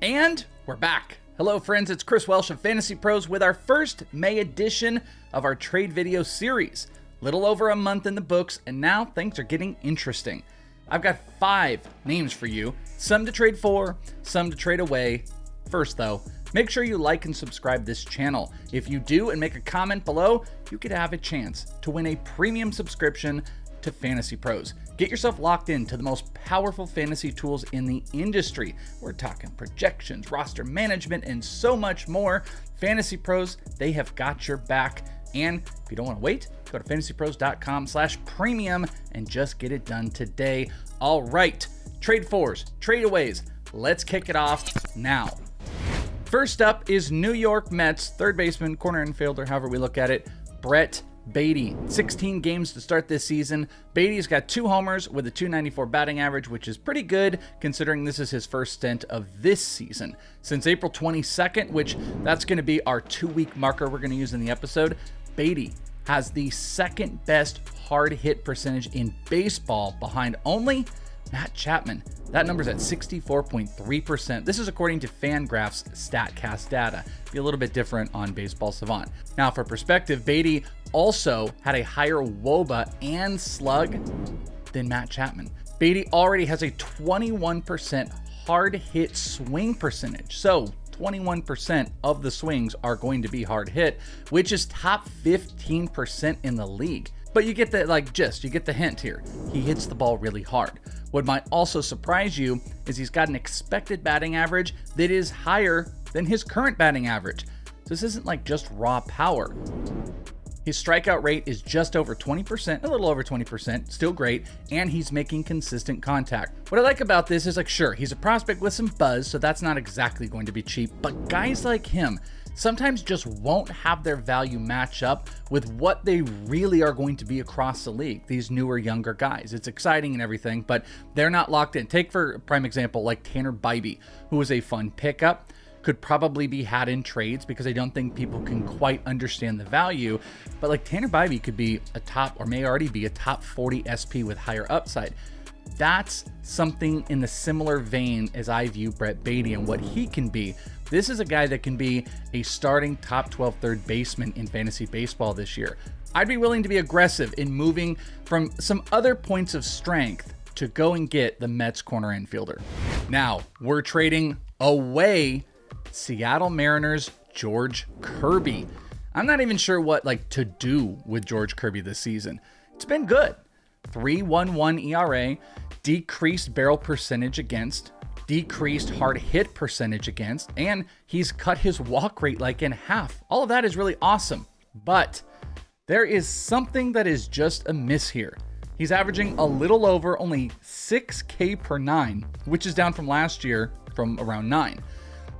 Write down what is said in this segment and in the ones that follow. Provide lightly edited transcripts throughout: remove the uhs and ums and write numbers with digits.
And we're back. Hello friends, it's Chris Welsh of FantasyPros with our first May edition of our trade video series. Little over a month in the books, and now things are getting interesting. I've got 5 names for you, some to trade for, some to trade away. First though, make sure you like and subscribe this channel. If you do and make a comment below, you could have a chance to win a premium subscription to FantasyPros. Get yourself locked into the most powerful fantasy tools in the industry. We're talking projections, roster management, and so much more. FantasyPros, they have got your back. And if you don't want to wait, go to fantasypros.com/premium and just get it done today. All right, trade fours, trade aways. Let's kick it off now. First up is New York Mets third baseman, corner infielder, however we look at it, Brett Beatty. 16 games to start this season. Beatty's got 2 homers with a .294 batting average, which is pretty good considering this is his first stint of this season. Since April 22nd, which that's going to be our 2-week marker we're going to use in the episode, Beatty has the second best hard hit percentage in baseball behind only Matt Chapman. That number's at 64.3%. This is according to Fangraph's StatCast data. Be a little bit different on Baseball Savant. Now, for perspective, Beatty also had a higher WOBA and slug than Matt Chapman. Beatty already has a 21% hard hit swing percentage. So 21% of the swings are going to be hard hit, which is top 15% in the league. But you get the you get the hint here. He hits the ball really hard. What might also surprise you is he's got an expected batting average that is higher than his current batting average. So this isn't like just raw power. His strikeout rate is just over 20%, a little over 20%, still great, and he's making consistent contact. What I like about this is sure, he's a prospect with some buzz, so that's not exactly going to be cheap, but guys like him sometimes just won't have their value match up with what they really are going to be across the league, these newer, younger guys. It's exciting and everything, but they're not locked in. Take for a prime example, like Tanner Bybee, who was a fun pickup, could probably be had in trades because I don't think people can quite understand the value. But like Tanner Bybee could be a top, or may already be a top 40 SP with higher upside. That's something in the similar vein as I view Brett Beatty and what he can be. This is a guy that can be a starting top 12 third baseman in fantasy baseball this year. I'd be willing to be aggressive in moving from some other points of strength to go and get the Mets corner infielder. Now we're trading away Seattle Mariners George Kirby. I'm not even sure what to do with George Kirby this season. It's been good. 3.11 ERA, decreased barrel percentage against, decreased hard hit percentage against, and he's cut his walk rate in half. All of that is really awesome, but there is something that is just amiss here. He's averaging a little over only 6K per 9, which is down from last year from around 9.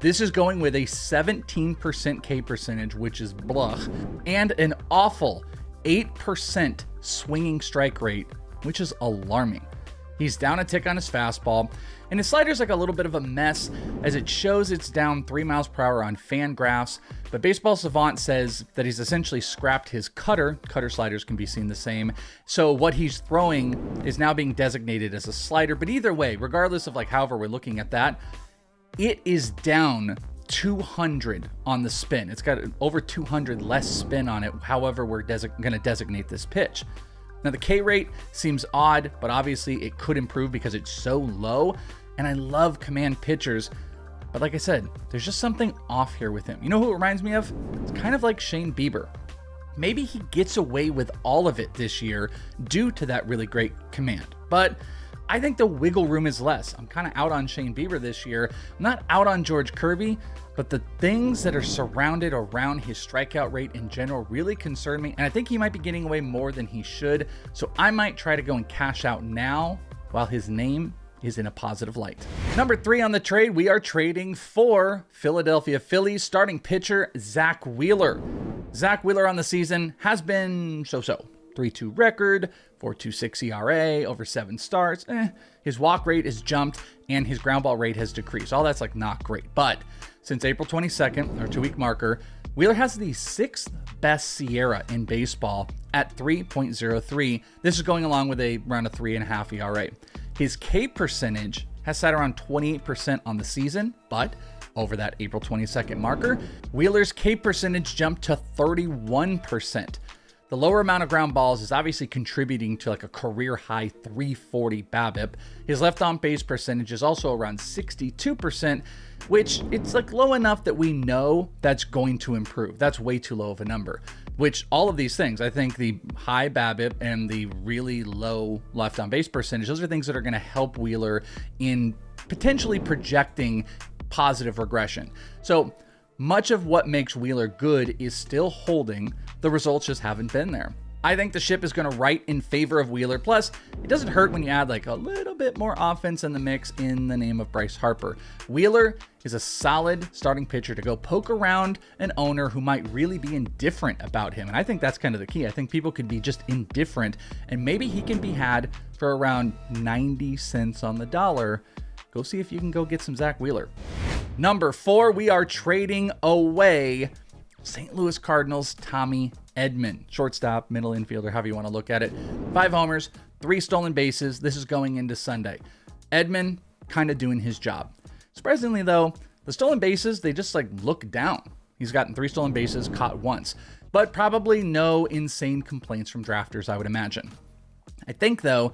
This is going with a 17% K percentage, which is blah, and an awful 8% swinging strike rate, which is alarming. He's down a tick on his fastball, and his slider's a little bit of a mess as it shows it's down 3 miles per hour on Fangraphs, but Baseball Savant says that he's essentially scrapped his cutter. Cutter sliders can be seen the same. So what he's throwing is now being designated as a slider, but either way, regardless of however we're looking at that, it is down 200 on the spin. It's got over 200 less spin on it, however we're going to designate this pitch. Now the K rate seems odd, but obviously it could improve because it's so low, and I love command pitchers, but like I said, there's just something off here with him. You know who it reminds me of? It's kind of like Shane Bieber. Maybe he gets away with all of it this year due to that really great command, but I think the wiggle room is less. I'm kind of out on Shane Bieber this year. I'm not out on George Kirby, but the things that are surrounded around his strikeout rate in general really concern me, and I think he might be getting away more than he should, so I might try to go and cash out now while his name is in a positive light. Number 3 on the trade, we are trading for Philadelphia Phillies starting pitcher Zach Wheeler. Zach Wheeler on the season has been so-so. 3.2 record, 4.26 ERA, over 7 starts. His walk rate has jumped and his ground ball rate has decreased. All that's not great. But since April 22nd, our 2-week marker, Wheeler has the 6th best Sierra in baseball at 3.03. This is going along with around a 3.5 ERA. His K percentage has sat around 28% on the season, but over that April 22nd marker, Wheeler's K percentage jumped to 31%. The lower amount of ground balls is obviously contributing to like a career high 340 BABIP. His left on base percentage is also around 62%, which it's like low enough that we know that's going to improve. That's way too low of a number, which all of these things, I think the high BABIP and the really low left on base percentage, those are things that are going to help Wheeler in potentially projecting positive regression. So much of what makes Wheeler good is still holding. The results just haven't been there. I think the ship is going to right in favor of Wheeler. Plus, it doesn't hurt when you add like a little bit more offense in the mix in the name of Bryce Harper. Wheeler is a solid starting pitcher to go poke around an owner who might really be indifferent about him. And I think that's kind of the key. I think people could be just indifferent, and maybe he can be had for around 90 cents on the dollar. Go see if you can go get some Zach Wheeler. Number 4, we are trading away St. Louis Cardinals Tommy Edmond, shortstop, middle infielder, however you want to look at it. 5 homers, 3 stolen bases. This is going into Sunday. Edmond kind of doing his job. Surprisingly though, the stolen bases, they just like look down. He's gotten 3 stolen bases, caught once, but probably no insane complaints from drafters, I would imagine. I think though,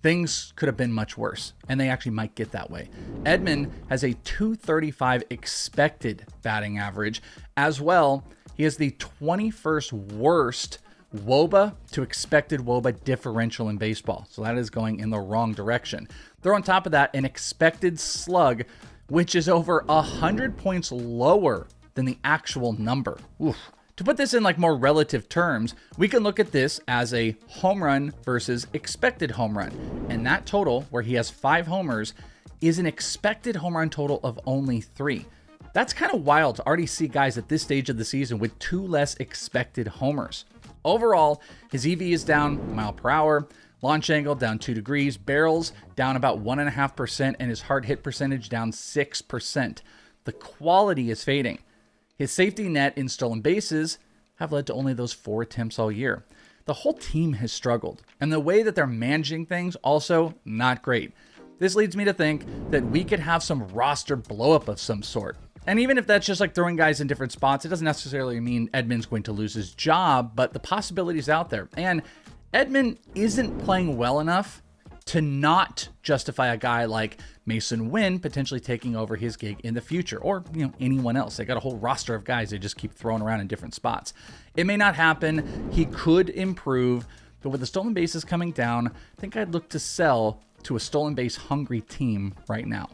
things could have been much worse, and they actually might get that way. Edmond has a 235 expected batting average. As well, he has the 21st worst WOBA to expected WOBA differential in baseball. So that is going in the wrong direction. Throw on top of that an expected slug, which is over 100 points lower than the actual number. Oof. To put this in like more relative terms, we can look at this as a home run versus expected home run. And that total, where he has 5 homers, is an expected home run total of only 3. That's kind of wild to already see guys at this stage of the season with 2 less expected homers. Overall, his EV is down mile per hour, launch angle down 2 degrees, barrels down about 1.5%, and his hard hit percentage down 6%. The quality is fading. His safety net in stolen bases have led to only those 4 attempts all year. The whole team has struggled, and the way that they're managing things also not great. This leads me to think that we could have some roster blowup of some sort. And even if that's just like throwing guys in different spots, it doesn't necessarily mean Edmond's going to lose his job, but the possibility's out there. And Edmond isn't playing well enough to not justify a guy like Mason Wynn potentially taking over his gig in the future, or anyone else. They got a whole roster of guys they just keep throwing around in different spots. It may not happen. He could improve, but with the stolen bases coming down, I think I'd look to sell to a stolen base hungry team right now.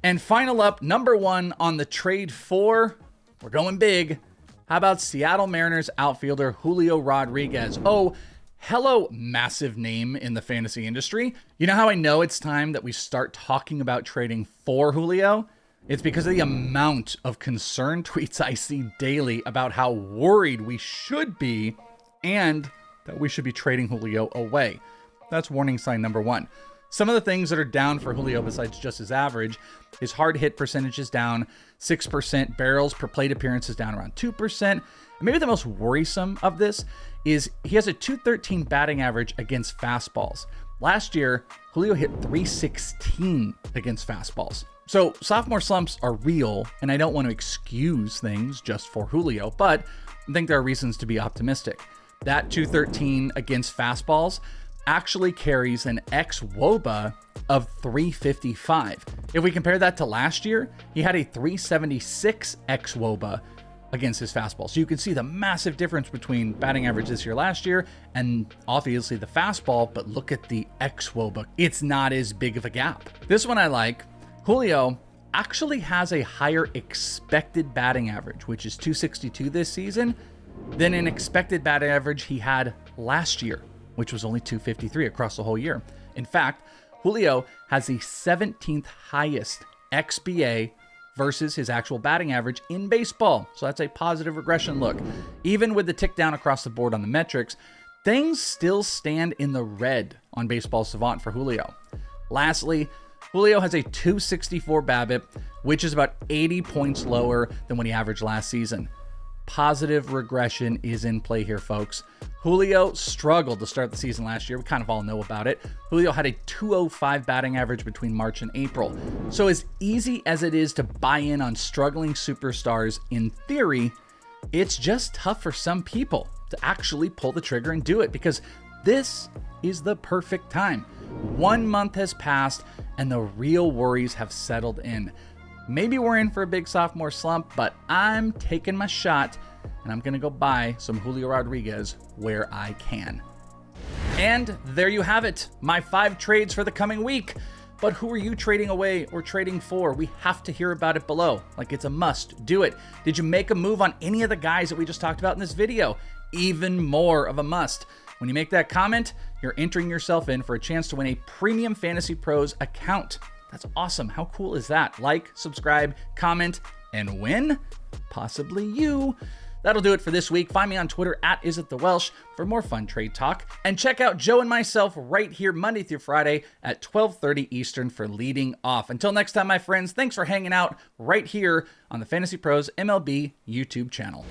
And final up, number 1 on the trade for, we're going big. How about Seattle Mariners outfielder Julio Rodriguez? Oh, hello, massive name in the fantasy industry. You know how I know it's time that we start talking about trading for Julio? It's because of the amount of concern tweets I see daily about how worried we should be and that we should be trading Julio away. That's warning sign number 1. Some of the things that are down for Julio besides just his average, his hard hit percentage is down 6%, barrels per plate appearance is down around 2%. And maybe the most worrisome of this is he has a 213 batting average against fastballs. Last year, Julio hit 316 against fastballs. So sophomore slumps are real, and I don't want to excuse things just for Julio, but I think there are reasons to be optimistic. That 213 against fastballs actually carries an xWOBA of 355. If we compare that to last year, he had a 376 xWOBA against his fastball. So you can see the massive difference between batting average this year last year and obviously the fastball, but look at the xWOBA. It's not as big of a gap. This one I like. Julio actually has a higher expected batting average, which is 262 this season, than an expected batting average he had last year, which was only 253 across the whole year. In fact, Julio has the 17th highest XBA versus his actual batting average in baseball. So that's a positive regression look. Even with the tick down across the board on the metrics, things still stand in the red on Baseball Savant for Julio. Lastly, Julio has a 264 BABIP, which is about 80 points lower than what he averaged last season. Positive regression is in play here, folks. Julio struggled to start the season last year. We kind of all know about it. Julio had a 205 batting average between March and April. So as easy as it is to buy in on struggling superstars, in theory, it's just tough for some people to actually pull the trigger and do it, because this is the perfect time. 1 month has passed and the real worries have settled in. Maybe we're in for a big sophomore slump, but I'm taking my shot and I'm going to go buy some Julio Rodriguez where I can. And there you have it, my 5 trades for the coming week. But who are you trading away or trading for? We have to hear about it below. Like, it's a must. Do it. Did you make a move on any of the guys that we just talked about in this video? Even more of a must. When you make that comment, you're entering yourself in for a chance to win a premium FantasyPros account. That's awesome. How cool is that? Like, subscribe, comment, and win? Possibly you. That'll do it for this week. Find me on Twitter at IsItTheWelsh for more fun trade talk. And check out Joe and myself right here Monday through Friday at 12:30 Eastern for leading off. Until next time, my friends, thanks for hanging out right here on the FantasyPros MLB YouTube channel.